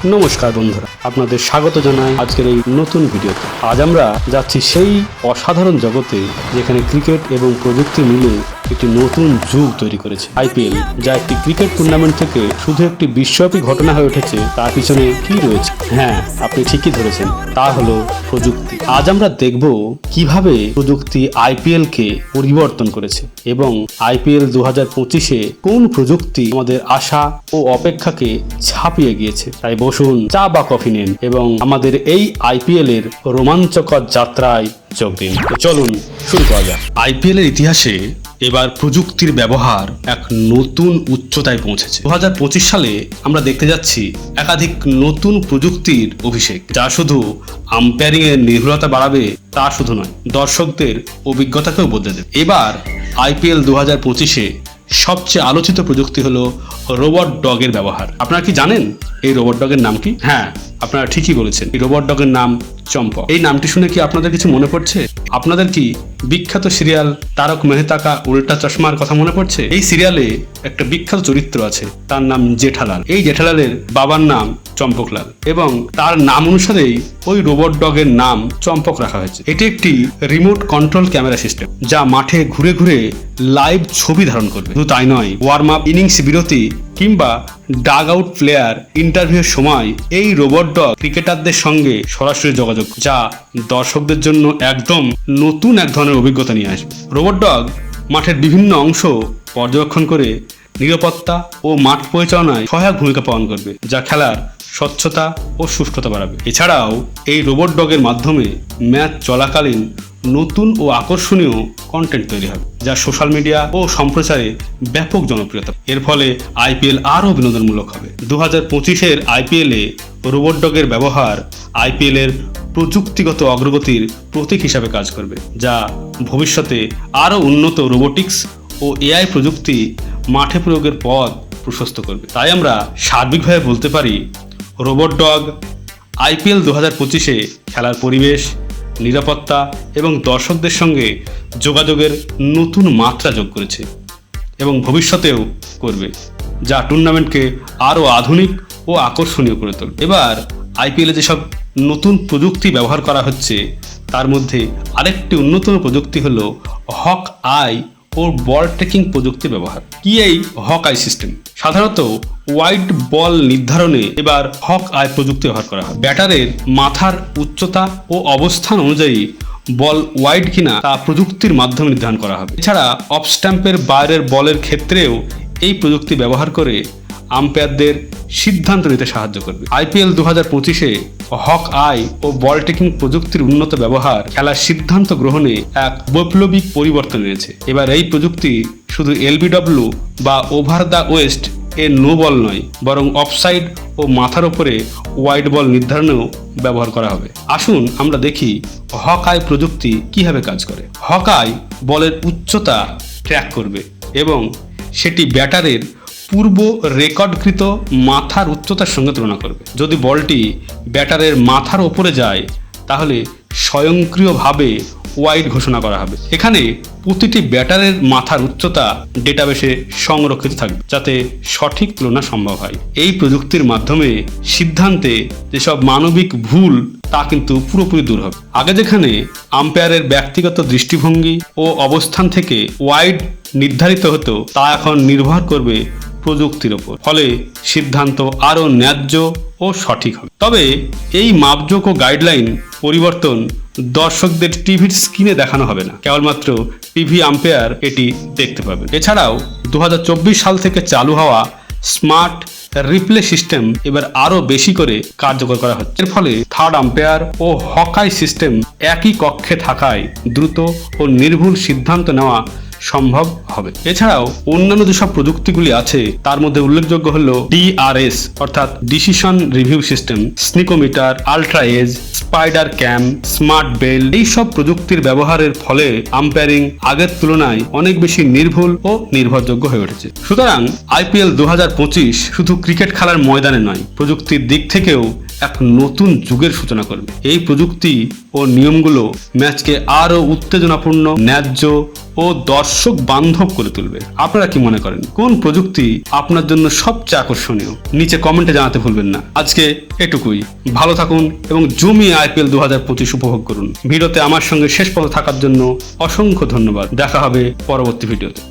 নমস্কার বন্ধুরা, আপনাদের স্বাগত জানাই আজকের এই নতুন ভিডিওতে। আজ আমরা যাচ্ছি সেই অসাধারণ জগতে যেখানে ক্রিকেট এবং প্রযুক্তি মিলে একটি নতুন যুগ তৈরি করেছে আইপিএল, যা একটি ক্রিকেট টুর্নামেন্ট থেকে শুধু একটি বিশ্বব্যাপী ঘটনা হয়ে উঠেছে। তার পিছনে কি রয়েছে? হ্যাঁ, আপনি ঠিকই ধরেছেন, তা হলো প্রযুক্তি। আজ আমরা দেখব কিভাবে প্রযুক্তি আইপিএল কে পরিবর্তন করেছে এবং আইপিএল 2025-এ কোন প্রযুক্তি আমাদের আশা ও অপেক্ষাকে ছাপিয়ে গিয়েছে। তাই বসুন, চা বা কফি নিন এবং আমাদের এই আইপিএল এর রোমাঞ্চকর যাত্রায় যোগ দিন। চলুন শুরু করা যাক। আইপিএল এর ইতিহাসে এবার প্রযুক্তির ব্যবহার এক নতুন উচ্চতায় পৌঁছেছে। 2025 সালে আমরা দেখতে যাচ্ছি একাধিক নতুন প্রযুক্তির অভিষেক, যা শুধু আম্পায়ারিং এর নির্ভুলতা বাড়াবে তা শুধু নয়, দর্শকদের অভিজ্ঞতাকেও বদলে দেবে। এবার আইপিএল 2025-এ সবচেয়ে আলোচিত প্রযুক্তি হলো রোবট ডগের ব্যবহার। আপনারা কি জানেন এই রোবট ডগের নাম কি? হ্যাঁ, আপনারা ঠিকই বলেছেন, এই রোবট ডগের নাম চম্পক। এই নামটি শুনে কি আপনাদের কিছু মনে পড়ছে? আপনাদের কি বিখ্যাত সিরিয়াল তারক মেহতা কা উল্টা চশমার কথা মনে পড়ছে? এই সিরিয়ালে একটা বিখ্যাত চরিত্র আছে, তার নাম জেঠালাল। এই জেঠালালের বাবার নাম চম্পকলাল এবং তার নাম অনুসারেই ওই রোবট ডগের নাম চম্পক রাখা হয়েছে। এটি একটি রিমোট কন্ট্রোল ক্যামেরা সিস্টেম, যা মাঠে ঘুরে ঘুরে লাইভ ছবি ধারণ করবে। শুধু তাই নয়, ওয়ার্ম আপ, ইনিংস বিরতি কিংবা ডাগ আউট প্লেয়ার ইন্টারভিউর সময় এই রোবট ডগ ক্রিকেটারদের সঙ্গে সরাসরি যোগাযোগ, যা দর্শকদের জন্য একদম নতুন এক ধরনের অভিজ্ঞতা নিয়ে আসবে। রোবট ডগ মাঠের বিভিন্ন অংশ পর্যবেক্ষণ করে নিরাপত্তা ও মাঠ পরিচালনায় সহায়ক ভূমিকা পালন করবে, যা খেলার স্বচ্ছতা ও সুষ্ঠুতা বাড়াবে। এছাড়াও এই রোবট ডগের মাধ্যমে ম্যাচ চলাকালীন নতুন ও আকর্ষণীয় কন্টেন্ট তৈরি হবে, যা সোশ্যাল মিডিয়া ও সম্প্রচারে ব্যাপক জনপ্রিয়তা। এর ফলে আইপিএল আরও বিনোদনমূলক হবে। 2025-এর আইপিএলে রোবট ডগের ব্যবহার আইপিএলের প্রযুক্তিগত অগ্রগতির প্রতীক হিসাবে কাজ করবে, যা ভবিষ্যতে আরও উন্নত রোবোটিক্স ও এআই প্রযুক্তি মাঠে প্রয়োগের পথ প্রশস্ত করবে। তাই আমরা সার্বিকভাবে বলতে পারি, রোবট ডগ আইপিএল 2025-এ খেলার পরিবেশ, নিরাপত্তা এবং দর্শকদের সঙ্গে যোগাযোগের নতুন মাত্রা যোগ করেছে এবং ভবিষ্যতেও করবে, যা টুর্নামেন্টকে আরও আধুনিক ও আকর্ষণীয় করে তোলে। এবার আইপিএলে যেসব নতুন প্রযুক্তি ব্যবহার করা হচ্ছে, তার মধ্যে আরেকটি অন্যতম প্রযুক্তি হলো হক আই ও বল ট্র্যাকিং প্রযুক্তির ব্যবহার। কি এই হক আই সিস্টেম? সাধারণত ওয়াইড বল নির্ধারণে এবার হক আই প্রযুক্তি ব্যবহার করা হয়। ব্যাটারের মাথার উচ্চতা ও অবস্থান অনুযায়ী বল ওয়াইড কিনা তা প্রযুক্তির মাধ্যমে নির্ধারণ করা হবে। এছাড়া অফ স্ট্যাম্পের বাইরের বলের ক্ষেত্রেও এই প্রযুক্তি ব্যবহার করে আম্পায়ারদের সিদ্ধান্ত নিতে সাহায্য করবে। আইপিএল 2025-এ হক আই ও বল ট্র্যাকিং প্রযুক্তির উন্নত ব্যবহার খেলার সিদ্ধান্ত গ্রহণে এক বৈপ্লবিক পরিবর্তন এনেছে। এবার এই প্রযুক্তি শুধু এলবিডব্লিউ বা ওভার দ্য ওয়েস্ট এর নো বল নয়, বরং অফসাইড ও মাথার ওপরে ওয়াইড বল নির্ধারণেও ব্যবহার করা হবে। আসুন আমরা দেখি হক আই প্রযুক্তি কিভাবে কাজ করে। হক আই বলের উচ্চতা ট্র্যাক করবে এবং সেটি ব্যাটারের পূর্ব রেকর্ডকৃত মাথার উচ্চতার সঙ্গে তুলনা করবে। যদি বলটি ব্যাটারের মাথার ওপরে যায়, তাহলে স্বয়ংক্রিয়ভাবে ওয়াইড ঘোষণা করা হবে। এখানে প্রতিটি ব্যাটারের মাথার উচ্চতা ডেটাবেসে সংরক্ষিত থাকবে, যাতে সঠিক তুলনা সম্ভব হয়। এই প্রযুক্তির মাধ্যমে সিদ্ধান্তে যেসব মানবিক ভুল তা কিন্তু পুরোপুরি দূর হবে। আগে যেখানে আম্পায়ারের ব্যক্তিগত দৃষ্টিভঙ্গি ও অবস্থান থেকে ওয়াইড নির্ধারিত হতো, তা এখন নির্ভর করবে প্রযুক্তির ওপর। ফলে সিদ্ধান্ত আরও ন্যায্য ও সঠিক হবে। তবে এই মাপজোক ও গাইডলাইন পরিবর্তন দর্শকদের টিভির স্ক্রিনে দেখানো হবে না, কেবলমাত্র টিভি আম্পায়ার এটি দেখতে পাবে। এছাড়াও 2024 সাল থেকে চালু হওয়া স্মার্ট রিপ্লে সিস্টেম এবার আরও বেশি করে কার্যকর করা হচ্ছে। এর ফলে থার্ড আম্পায়ার ও হকাই সিস্টেম একই কক্ষে থাকায় দ্রুত ও নির্ভুল সিদ্ধান্ত নেওয়া সম্ভব হবে। এছাড়াও অন্যান্য যেসব প্রযুক্তিগুলি আছে, তার মধ্যে উল্লেখযোগ্য হলো ডিআরএস অর্থাৎ decision review system, snickometer, ultra edge, spider cam, smart bail. এই সব প্রযুক্তির ব্যবহারের ফলে আম্পায়ারিং আগের তুলনায় অনেক বেশি নির্ভুল ও নির্ভরযোগ্য হয়ে উঠেছে। সুতরাং আইপিএল 2025 শুধু ক্রিকেট খেলার ময়দানে নয়, প্রযুক্তির দিক থেকেও এক নতুন যুগের সূচনা করবে। এই প্রযুক্তি ও নিয়মগুলো ম্যাচকে আরো উত্তেজনাপূর্ণ, ন্যায্য ও দর্শক বান্ধব করে তুলবে। আপনারা কি মনে করেন, কোন প্রযুক্তি আপনার জন্য সবচেয়ে আকর্ষণীয়? নিচে কমেন্টে জানাতে ভুলবেন না। আজকে এটুকুই। ভালো থাকুন এবং জমিয়ে IPL 2025 উপভোগ করুন। ভিডিওতে আমার সঙ্গে শেষ পর্যন্ত থাকার জন্য অসংখ্য ধন্যবাদ। দেখা হবে পরবর্তী ভিডিওতে।